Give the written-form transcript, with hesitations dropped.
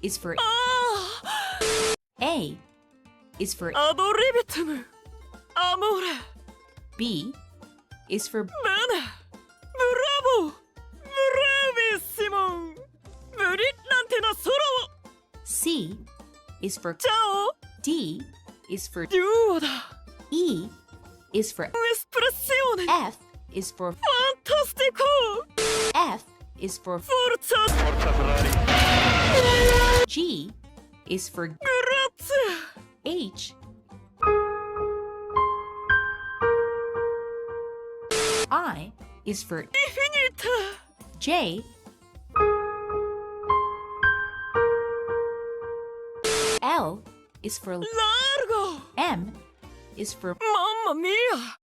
is for あ A is for あアドリビトムアモーレ B is for ベネブラボーブラビッシモンブリッランテな空を C is for チャオ D is for デュオだ E is for エスプレッシオネ F is for ファンタスティコ F is for フォルツァ G is for グラッツ H I is for ィフィニタ J L is for ラルゴ M is for マンマミア